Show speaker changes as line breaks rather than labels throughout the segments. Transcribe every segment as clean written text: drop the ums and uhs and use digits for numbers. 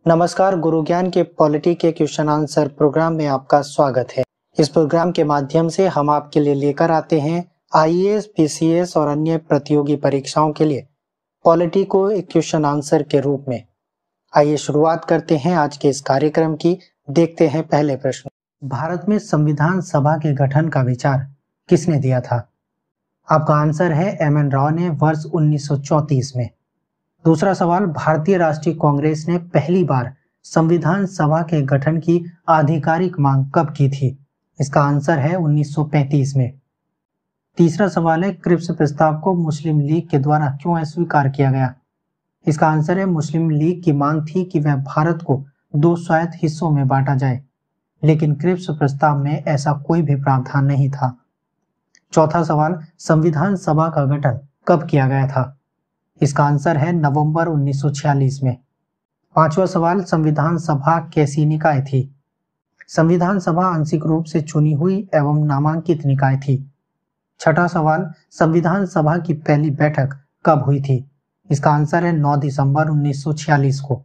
नमस्कार, गुरु ज्ञान के पॉलिटी के क्वेश्चन आंसर प्रोग्राम में आपका स्वागत है। इस प्रोग्राम के माध्यम से हम आपके लिए लेकर आते हैं आईएएस, पीसीएस और अन्य प्रतियोगी परीक्षाओं के लिए पॉलिटी को एक क्वेश्चन आंसर के रूप में। आइए शुरुआत करते हैं आज के इस कार्यक्रम की। देखते हैं पहले प्रश्न। भारत में संविधान सभा के गठन का विचार किसने दिया था? आपका आंसर है एम.एन. राव ने वर्ष 1934 में। दूसरा सवाल, भारतीय राष्ट्रीय कांग्रेस ने पहली बार संविधान सभा के गठन की आधिकारिक मांग कब की थी? इसका आंसर है 1935 में। तीसरा सवाल है, क्रिप्स प्रस्ताव को मुस्लिम लीग के द्वारा क्यों अस्वीकार किया गया? इसका आंसर है, मुस्लिम लीग की मांग थी कि वह भारत को 2 स्वायत्त हिस्सों में बांटा जाए, लेकिन क्रिप्स प्रस्ताव में ऐसा कोई भी प्रावधान नहीं था। चौथा सवाल, संविधान सभा का गठन कब किया गया था? इसका आंसर है नवंबर 1946 में। पांचवा सवाल, संविधान सभा कैसी निकाय थी? संविधान सभा आंशिक रूप से चुनी हुई एवं नामांकित निकाय थी। छठा सवाल, संविधान सभा की पहली बैठक कब हुई थी? इसका आंसर है 9 दिसंबर 1946 को।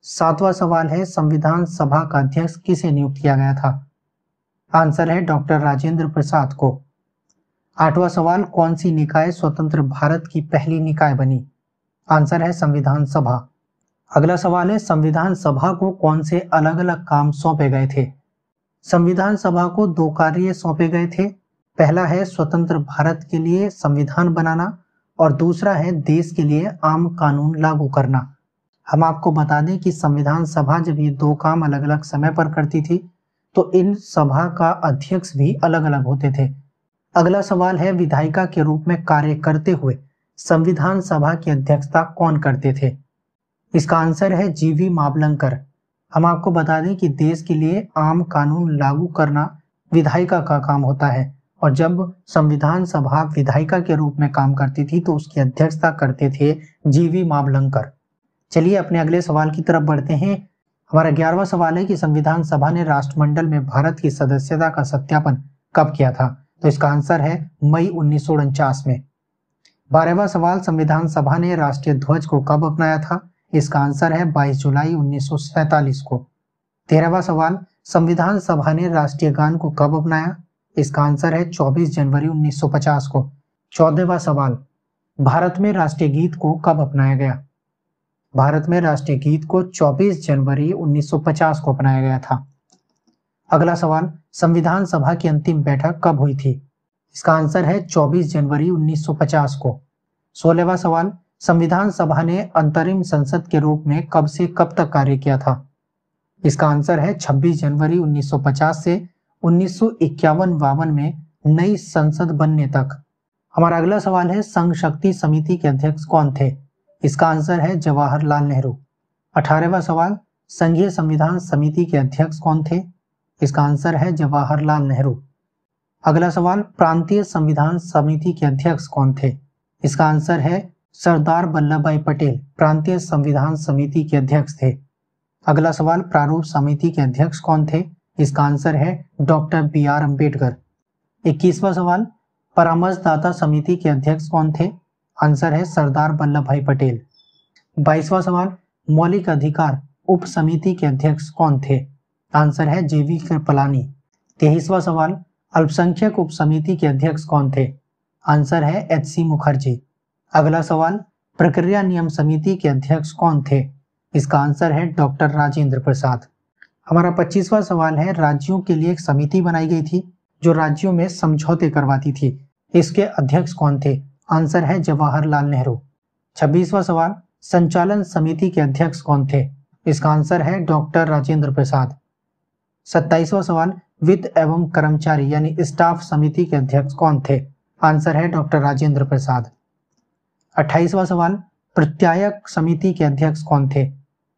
सातवां सवाल है, संविधान सभा का अध्यक्ष किसे नियुक्त किया गया था? आंसर है डॉक्टर राजेंद्र प्रसाद को। आठवां सवाल, कौन सी निकाय स्वतंत्र भारत की पहली निकाय बनी? आंसर है संविधान सभा। अगला सवाल है, संविधान सभा को कौन से अलग अलग काम सौंपे गए थे? संविधान सभा को 2 कार्य सौंपे गए थे। पहला है स्वतंत्र भारत के लिए संविधान बनाना और दूसरा है देश के लिए आम कानून लागू करना। हम आपको बता दें कि संविधान सभा जब ये 2 काम अलग अलग समय पर करती थी तो इन सभा का अध्यक्ष भी अलग अलग होते थे। अगला सवाल है, विधायिका के रूप में कार्य करते हुए संविधान सभा की अध्यक्षता कौन करते थे? इसका आंसर है जीवी मावलंकर। हम आपको बता दें कि देश के लिए आम कानून लागू करना विधायिका का काम होता है और जब संविधान सभा विधायिका के रूप में काम करती थी तो उसकी अध्यक्षता करते थे जीवी मावलंकर। चलिए अपने अगले सवाल की तरफ बढ़ते हैं। हमारा 11वां सवाल है कि संविधान सभा ने राष्ट्रमंडल में भारत की सदस्यता का सत्यापन कब किया था? तो इसका आंसर है मई 1949 में। 12वां सवाल, संविधान सभा ने राष्ट्रीय ध्वज को कब अपनाया था? इसका आंसर है 22 जुलाई 1947 को। 13वां सवाल, संविधान सभा ने राष्ट्रीय गान को कब अपनाया? इसका आंसर है 24 जनवरी 1950 को। 14वां सवाल, भारत में राष्ट्रीय गीत को कब अपनाया गया? भारत में राष्ट्रीय गीत को 24 जनवरी 1950 को अपनाया गया था। अगला सवाल, संविधान सभा की अंतिम बैठक कब हुई थी? इसका आंसर है 24 जनवरी 1950 को। 16वां सवाल, संविधान सभा ने अंतरिम संसद के रूप में कब से कब तक कार्य किया था? इसका आंसर है 26 जनवरी 1950 से 1951-52 में नई संसद बनने तक। हमारा अगला सवाल है, संघ शक्ति समिति के अध्यक्ष कौन थे? इसका आंसर है जवाहरलाल नेहरू। 18वां सवाल, संघीय संविधान समिति के अध्यक्ष कौन थे? इसका आंसर है जवाहरलाल नेहरू। अगला सवाल, प्रांतीय संविधान समिति के अध्यक्ष कौन थे? इसका आंसर है सरदार वल्लभ भाई पटेल प्रांतीय संविधान समिति के अध्यक्ष थे। अगला सवाल, प्रारूप समिति के अध्यक्ष कौन थे? इसका आंसर है डॉक्टर बी.आर. अम्बेडकर। 21वां सवाल, परामर्शदाता समिति के अध्यक्ष कौन थे? आंसर है सरदार वल्लभ भाई पटेल। 22वां सवाल, मौलिक अधिकार उप समिति के अध्यक्ष कौन थे? आंसर है जे.वी. कृपलानी। 23वां सवाल, अल्पसंख्यक उप समिति के अध्यक्ष कौन थे? आंसर है एच.सी. मुखर्जी। अगला सवाल, प्रक्रिया नियम समिति के अध्यक्ष कौन थे? इसका आंसर है डॉक्टर राजेंद्र प्रसाद। हमारा 25वां सवाल है, राज्यों के लिए एक समिति बनाई गई थी जो राज्यों में समझौते करवाती थी। इसके अध्यक्ष कौन थे? आंसर है जवाहरलाल नेहरू। 26वां सवाल, संचालन समिति के अध्यक्ष कौन थे? इसका आंसर है डॉक्टर राजेंद्र प्रसाद। 27वां सवाल, वित्त एवं कर्मचारी यानी स्टाफ समिति के अध्यक्ष कौन थे? आंसर है डॉक्टर राजेंद्र प्रसाद। 28वां सवाल, प्रत्यायक समिति के अध्यक्ष कौन थे?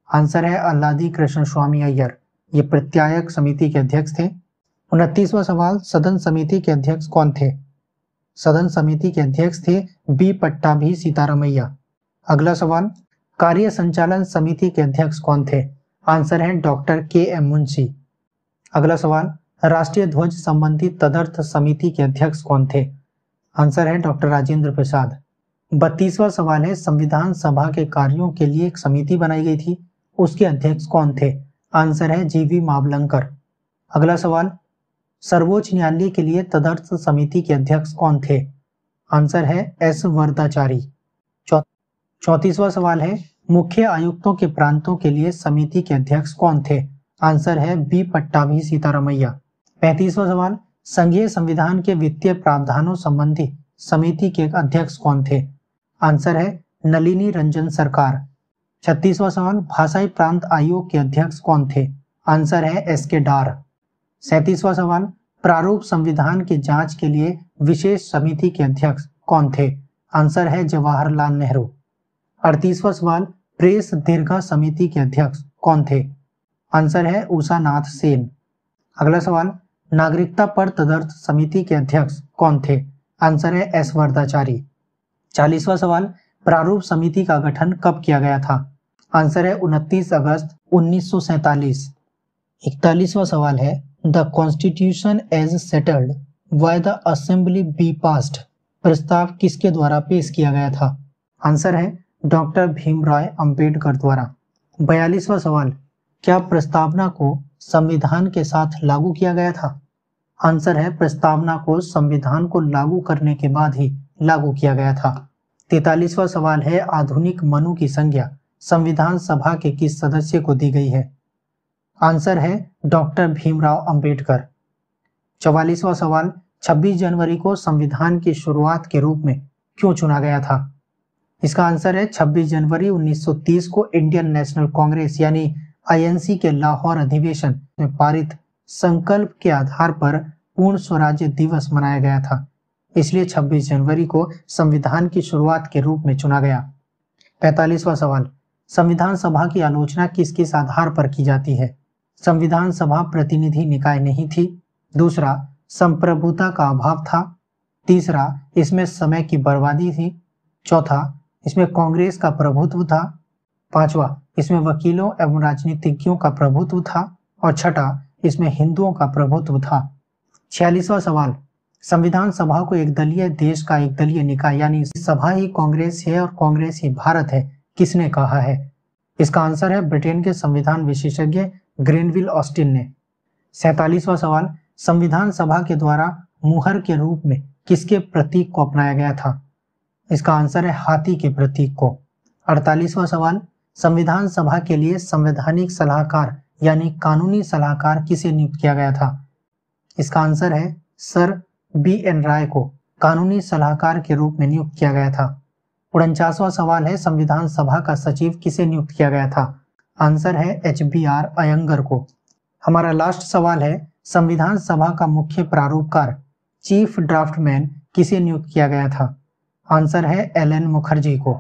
आंसर है अल्लादी कृष्ण स्वामी अय्यर, ये प्रत्यायक समिति के अध्यक्ष थे। 29वां सवाल, सदन समिति के अध्यक्ष कौन थे? सदन समिति के अध्यक्ष थे बी पट्टाभी सीतारामैया। अगला सवाल, कार्य संचालन समिति के अध्यक्ष कौन थे? आंसर है डॉक्टर के.एम. मुंशी। अगला सवाल, राष्ट्रीय ध्वज संबंधी तदर्थ समिति के अध्यक्ष कौन थे? आंसर है डॉक्टर राजेंद्र प्रसाद। 32वां सवाल है, संविधान सभा के कार्यों के लिए एक समिति बनाई गई थी, उसके अध्यक्ष कौन थे? आंसर है जीवी मावलंकर। अगला सवाल, सर्वोच्च न्यायालय के लिए तदर्थ समिति के अध्यक्ष कौन थे? आंसर है एस वरदाचारी। 34वां सवाल है, मुख्य आयुक्तों के प्रांतों के लिए समिति के अध्यक्ष कौन थे? आंसर है बी पट्टाभी सीतारामैया। 35वां सवाल, संघीय संविधान के वित्तीय प्रावधानों संबंधी समिति के अध्यक्ष कौन थे? आंसर है नलिनी रंजन सरकार। 36वां सवाल, भाषाई प्रांत आयोग के अध्यक्ष कौन थे? आंसर है एस के डार। 37वां सवाल, प्रारूप संविधान की जांच के लिए विशेष समिति के अध्यक्ष कौन थे? आंसर है जवाहरलाल नेहरू। 38वां सवाल, प्रेस दीर्घा समिति के अध्यक्ष कौन थे? आंसर है उषा नाथ सेन। अगला सवाल, नागरिकता पर तदर्थ समिति के अध्यक्ष कौन थे? आंसर है एस वरदाचारी। 40वां सवाल, प्रारूप समिति का गठन कब किया गया था? आंसर है 29 अगस्त 1947। 41वां सवाल है, the constitution as settled by the assembly be passed प्रस्ताव किसके द्वारा पेश किया गया था? आंसर है डॉक्टर भीमराव अंबेडकर द्वारा। 42वां सवाल, क्या प्रस्तावना को संविधान के साथ लागू किया गया था? आंसर है प्रस्तावना को संविधान को लागू करने के बाद ही लागू किया गया था। 43वां सवाल है, आधुनिक मनु की संज्ञा संविधान सभा के किस सदस्य को दी गई है? आंसर है डॉक्टर भीमराव अंबेडकर। 44वां सवाल, 26 जनवरी को संविधान की शुरुआत के रूप में क्यों चुना गया था? इसका आंसर है 26 जनवरी 1930 को इंडियन नेशनल कांग्रेस यानी आईएनसी के लाहौर अधिवेशन में पारित संकल्प के आधार पर पूर्ण स्वराज्य दिवस मनाया गया था, इसलिए 26 जनवरी को संविधान की शुरुआत के रूप में चुना गया। 45वां सवाल, संविधान सभा की आलोचना किस किस आधार पर की जाती है? संविधान सभा प्रतिनिधि निकाय नहीं थी। दूसरा, संप्रभुता का अभाव था। तीसरा, इसमें समय की बर्बादी थी। चौथा, इसमें कांग्रेस का प्रभुत्व था। पांचवा, इसमें वकीलों एवं राजनीतिज्ञों का प्रभुत्व था। और छठा, इसमें हिंदुओं का प्रभुत्व था। 46वां सवाल, संविधान सभा को एक दलीय देश का एक दलीय निकाय यानी सभा ही कांग्रेस है और कांग्रेस ही भारत है किसने कहा है? इसका आंसर है ब्रिटेन के संविधान विशेषज्ञ ग्रेनविल ऑस्टिन ने। 47वां सवाल, संविधान सभा के द्वारा मुहर के रूप में किसके प्रतीक को अपनाया गया था? इसका आंसर है हाथी के प्रतीक को। 48वां सवाल, संविधान सभा के लिए संवैधानिक सलाहकार यानी कानूनी सलाहकार किसे नियुक्त किया गया था? इसका आंसर है सर बी.एन. राय को कानूनी सलाहकार के रूप में नियुक्त किया गया था। 49वां सवाल है, संविधान सभा का सचिव किसे नियुक्त किया गया था? आंसर है एच.बी.आर. अयंगर को। हमारा लास्ट सवाल है, संविधान सभा का मुख्य प्रारूपकार चीफ ड्राफ्टमैन किसे नियुक्त किया गया था? आंसर है एल.एन. मुखर्जी को।